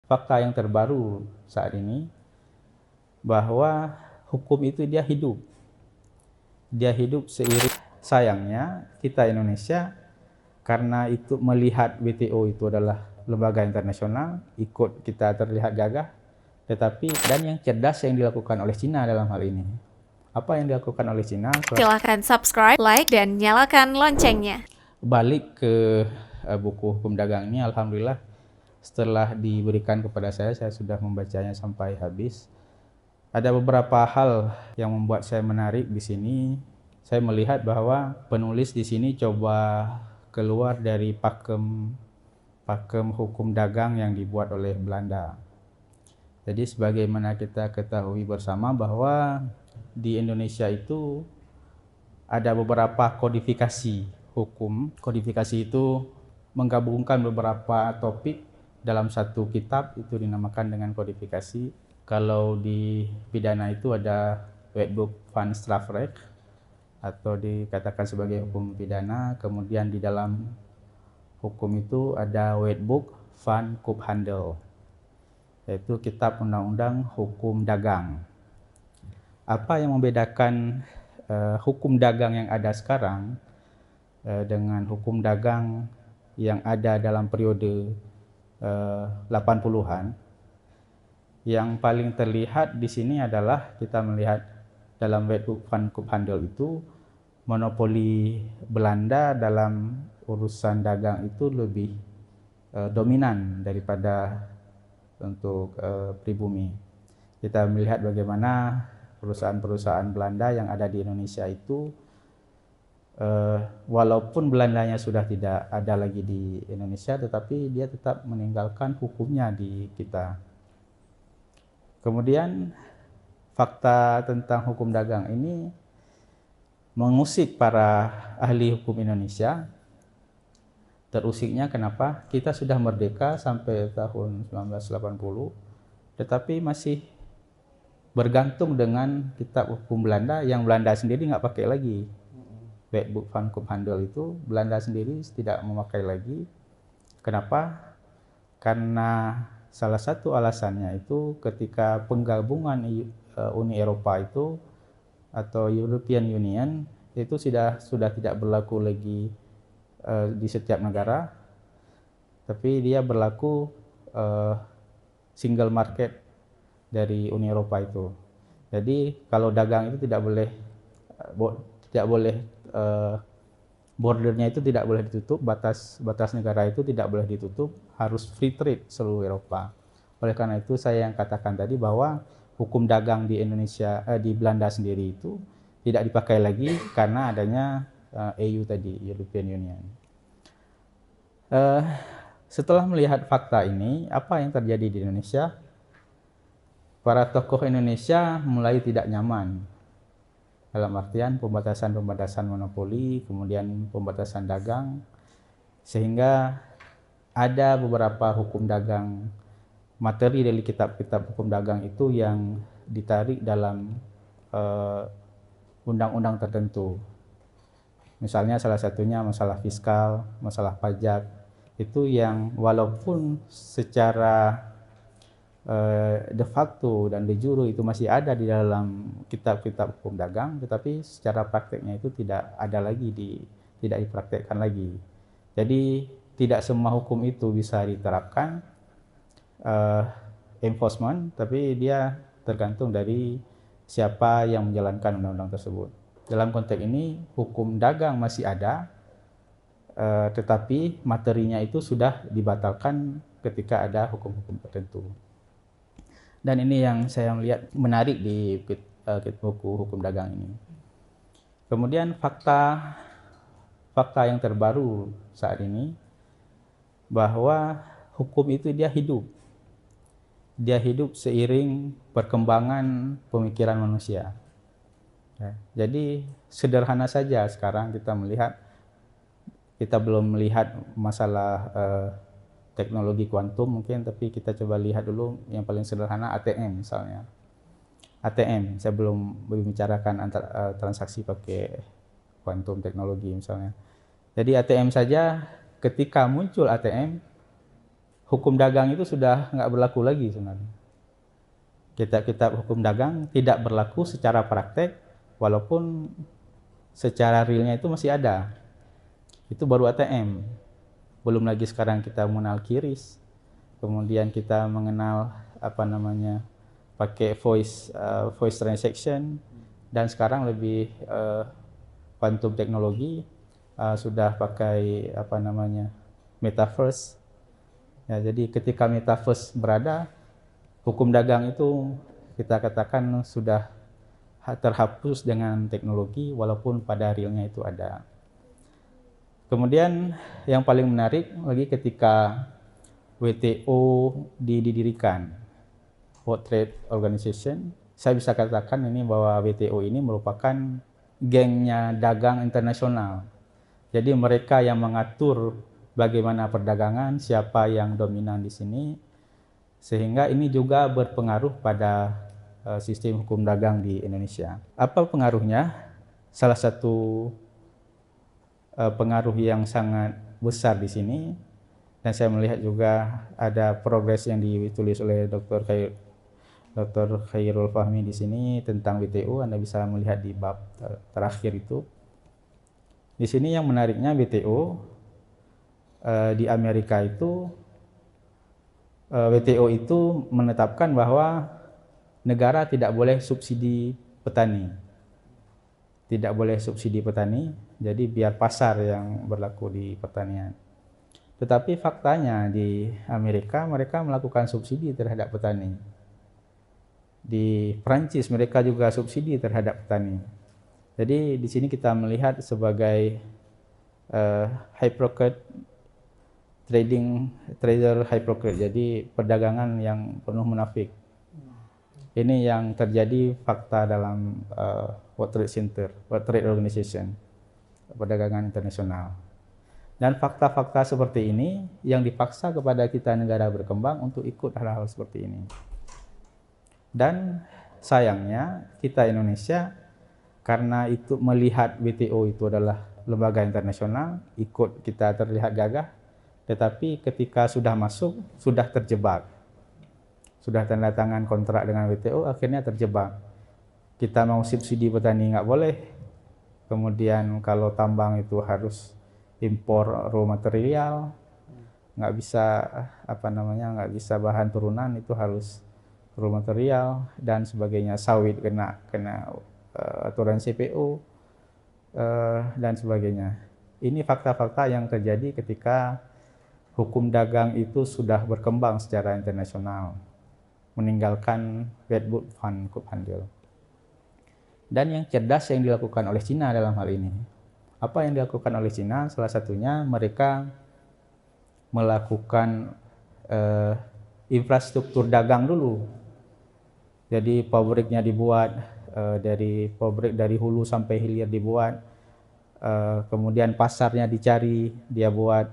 fakta yang terbaru saat ini bahwa hukum itu dia hidup. Dia hidup seiring, sayangnya kita Indonesia karena itu melihat WTO itu adalah lembaga internasional, ikut kita terlihat gagah, tetapi dan yang cerdas yang dilakukan oleh Cina dalam hal ini. Apa yang dilakukan oleh Cina? Silahkan subscribe, like, dan nyalakan loncengnya. Balik ke buku hukum dagang ini, alhamdulillah setelah diberikan kepada saya sudah membacanya sampai habis. Ada beberapa hal yang membuat saya menarik di sini. Saya melihat bahwa penulis di sini coba keluar dari pakem hukum dagang yang dibuat oleh Belanda. Jadi sebagaimana kita ketahui bersama bahwa di Indonesia itu ada beberapa kodifikasi hukum. Kodifikasi itu menggabungkan beberapa topik dalam satu kitab, itu dinamakan dengan kodifikasi. Kalau di pidana itu ada Wetboek van Strafrecht atau dikatakan sebagai hukum pidana. Kemudian di dalam hukum itu ada Wetboek van Koophandel, yaitu kitab undang-undang hukum dagang. Apa yang membedakan hukum dagang yang ada sekarang dengan hukum dagang yang ada dalam periode 80-an? Yang paling terlihat di sini adalah kita melihat dalam Wetboek van Koophandel itu monopoli Belanda dalam urusan dagang itu lebih dominan daripada untuk pribumi. Kita melihat bagaimana perusahaan-perusahaan Belanda yang ada di Indonesia itu walaupun Belandanya sudah tidak ada lagi di Indonesia, tetapi dia tetap meninggalkan hukumnya di kita. Kemudian fakta tentang hukum dagang ini mengusik para ahli hukum Indonesia. Terusiknya kenapa? Kita sudah merdeka sampai tahun 1980, tetapi masih bergantung dengan kitab hukum Belanda yang Belanda sendiri nggak pakai lagi. Wetboek van Koophandel itu Belanda sendiri tidak memakai lagi. Kenapa? Karena salah satu alasannya itu ketika penggabungan Uni Eropa itu atau European Union itu sudah tidak berlaku lagi di setiap negara, tapi dia berlaku single market dari Uni Eropa itu. Jadi kalau dagang itu tidak boleh bordernya itu tidak boleh ditutup, batas negara itu tidak boleh ditutup, harus free trade seluruh Eropa. Oleh karena itu saya yang katakan tadi bahwa hukum dagang di Indonesia di Belanda sendiri itu tidak dipakai lagi karena adanya EU tadi, European Union. Setelah melihat fakta ini, apa yang terjadi di Indonesia? Para tokoh Indonesia mulai tidak nyaman dalam artian pembatasan monopoli, kemudian pembatasan dagang, sehingga ada beberapa hukum dagang, materi dari kitab-kitab hukum dagang itu yang ditarik dalam undang-undang tertentu. Misalnya salah satunya masalah fiskal, masalah pajak, itu yang walaupun secara de facto dan de jure itu masih ada di dalam kitab-kitab hukum dagang, tetapi secara prakteknya itu tidak ada lagi, tidak dipraktekkan lagi. Jadi tidak semua hukum itu bisa diterapkan enforcement, tapi dia tergantung dari siapa yang menjalankan undang-undang tersebut. Dalam konteks ini hukum dagang masih ada, tetapi materinya itu sudah dibatalkan ketika ada hukum-hukum tertentu. Dan ini yang saya lihat menarik di buku hukum dagang ini. Kemudian fakta yang terbaru saat ini bahwa hukum itu dia hidup. Dia hidup seiring perkembangan pemikiran manusia. Jadi sederhana saja sekarang kita melihat, kita belum melihat masalah teknologi kuantum mungkin, tapi kita coba lihat dulu yang paling sederhana, ATM misalnya. ATM, saya belum membicarakan transaksi pakai kuantum teknologi misalnya. Jadi ATM saja, ketika muncul ATM, hukum dagang itu sudah nggak berlaku lagi sebenarnya. Kitab-kitab hukum dagang tidak berlaku secara praktek, walaupun secara realnya itu masih ada. Itu baru ATM. Belum lagi sekarang kita mengenal QRIS, kemudian kita mengenal pakai voice transaction, dan sekarang lebih quantum teknologi, sudah pakai metaverse. Ya, jadi ketika metaverse berada, hukum dagang itu kita katakan sudah terhapus dengan teknologi, walaupun pada realnya itu ada. Kemudian yang paling menarik lagi ketika WTO didirikan, World Trade Organization, saya bisa katakan ini bahwa WTO ini merupakan gengnya dagang internasional. Jadi mereka yang mengatur bagaimana perdagangan, siapa yang dominan di sini, sehingga ini juga berpengaruh pada sistem hukum dagang di Indonesia. Apa pengaruhnya? Salah satu pengaruh yang sangat besar di sini, dan saya melihat juga ada progres yang ditulis oleh Dr. Khairul Fahmi di sini tentang WTO. Anda bisa melihat di bab terakhir itu. Di sini yang menariknya WTO di Amerika itu, WTO itu menetapkan bahwa negara tidak boleh subsidi petani. Tidak boleh subsidi petani, jadi biar pasar yang berlaku di pertanian. Tetapi faktanya di Amerika mereka melakukan subsidi terhadap petani. Di Prancis mereka juga subsidi terhadap petani. Jadi di sini kita melihat sebagai hypocrite trader hypocrite, jadi perdagangan yang penuh munafik. Ini yang terjadi fakta dalam World Trade Organization, perdagangan internasional. Dan fakta-fakta seperti ini yang dipaksa kepada kita negara berkembang untuk ikut hal-hal seperti ini. Dan sayangnya kita Indonesia, karena itu melihat WTO itu adalah lembaga internasional, ikut kita terlihat gagah, tetapi ketika sudah masuk, sudah terjebak. Sudah tanda tangan kontrak dengan WTO, akhirnya terjebak. Kita mau subsidi petani nggak boleh. Kemudian kalau tambang itu harus impor raw material, nggak bisa nggak bisa bahan turunan, itu harus raw material dan sebagainya. Sawit kena aturan CPO dan sebagainya. Ini fakta-fakta yang terjadi ketika hukum dagang itu sudah berkembang secara internasional, meninggalkan Wedbush Van Cook Handel. Dan yang cerdas yang dilakukan oleh Cina dalam hal ini. Apa yang dilakukan oleh Cina? Salah satunya mereka melakukan infrastruktur dagang dulu. Jadi pabriknya dibuat, dari hulu sampai hilir dibuat, kemudian pasarnya dicari, dia buat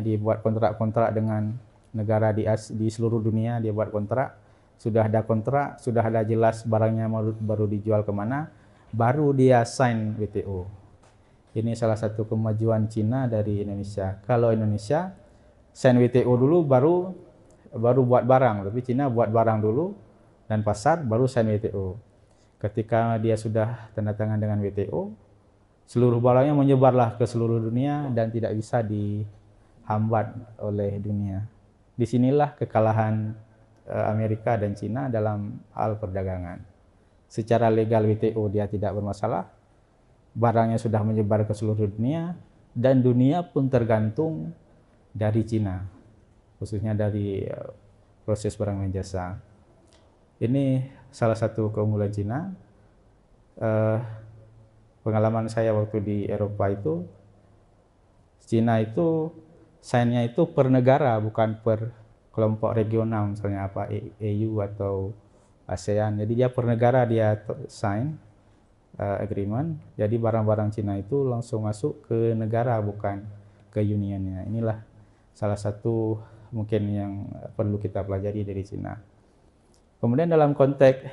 dibuat kontrak-kontrak dengan negara di seluruh dunia. Dia buat kontrak, sudah ada kontrak, sudah ada jelas barangnya baru dijual kemana, baru dia sign WTO. Ini salah satu kemajuan Cina dari Indonesia. Kalau Indonesia sign WTO dulu baru buat barang, tapi Cina buat barang dulu dan pasar baru sign WTO. Ketika dia sudah tanda tangan dengan WTO, seluruh barangnya menyebarlah ke seluruh dunia dan tidak bisa dihambat oleh dunia. Disinilah kekalahan Amerika dan Cina dalam hal perdagangan. Secara legal WTO dia tidak bermasalah, barangnya sudah menyebar ke seluruh dunia, dan dunia pun tergantung dari Cina, khususnya dari proses barang dan jasa. Ini salah satu keunggulan Cina. Pengalaman saya waktu di Eropa itu, Cina itu sign-nya itu per negara, bukan per kelompok regional, misalnya EU atau ASEAN. Jadi dia per negara dia sign agreement. Jadi barang-barang Cina itu langsung masuk ke negara, bukan ke unionnya. Inilah salah satu mungkin yang perlu kita pelajari dari Cina. Kemudian dalam konteks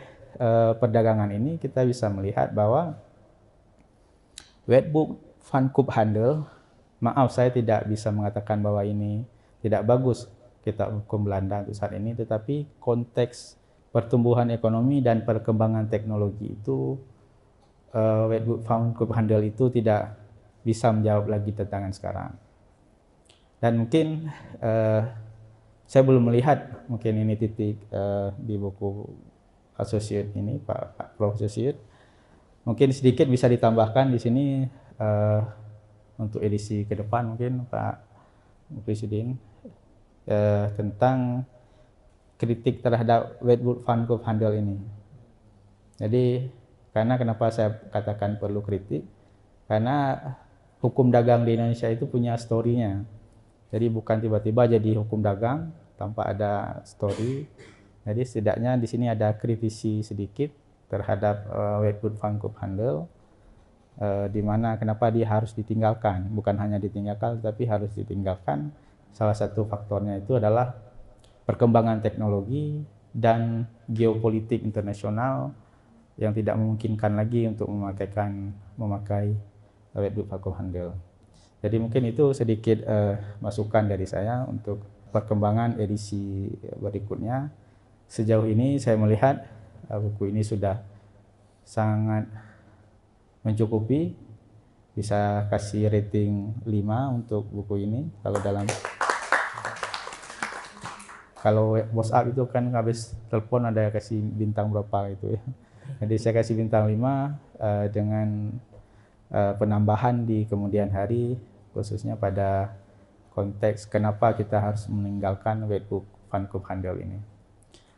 perdagangan ini kita bisa melihat bahwa Wedbush Van Cook Handel, maaf saya tidak bisa mengatakan bahwa ini tidak bagus, kitab hukum Belanda untuk saat ini, tetapi konteks pertumbuhan ekonomi dan perkembangan teknologi itu Wedgwood-Van-Cove-Handel itu tidak bisa menjawab lagi tantangan sekarang. Dan mungkin saya belum melihat, mungkin ini titik di buku associate ini, Pak Prof Associate, mungkin sedikit bisa ditambahkan di sini untuk edisi ke depan mungkin Pak Presiden tentang kritik terhadap Wedgwood-Van-Cove-Handel ini. Jadi karena kenapa saya katakan perlu kritik, karena hukum dagang di Indonesia itu punya story-nya. Jadi bukan tiba-tiba jadi hukum dagang tanpa ada story. Jadi setidaknya di sini ada kritisi sedikit terhadap Wedgwood-Van-Cove-Handel, di mana kenapa dia harus ditinggalkan, bukan hanya ditinggalkan tapi harus ditinggalkan. Salah satu faktornya itu adalah perkembangan teknologi dan geopolitik internasional yang tidak memungkinkan lagi untuk memakai Wedgwood-Van-Cove-Handel. Jadi mungkin itu sedikit masukan dari saya untuk perkembangan edisi berikutnya. Sejauh ini saya melihat buku ini sudah sangat mencukupi, bisa kasih rating 5 untuk buku ini. Kalau WhatsApp itu kan habis telepon ada kasih bintang berapa gitu ya. Jadi saya kasih bintang 5 dengan penambahan di kemudian hari, khususnya pada konteks kenapa kita harus meninggalkan Wedgwood-Van-Cove-Handel ini.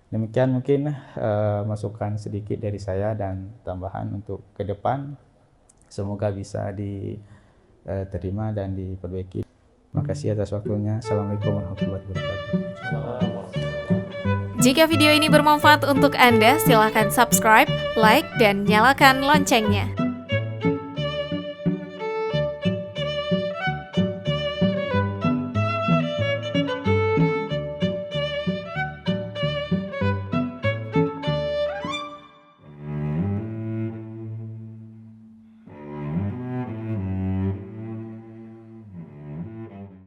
Demikian mungkin masukan sedikit dari saya dan tambahan untuk ke depan. Semoga bisa diterima dan diperbaiki. Terima kasih atas waktunya. Assalamualaikum warahmatullahi wabarakatuh. Jika video ini bermanfaat untuk Anda, silakan subscribe, like, dan nyalakan loncengnya.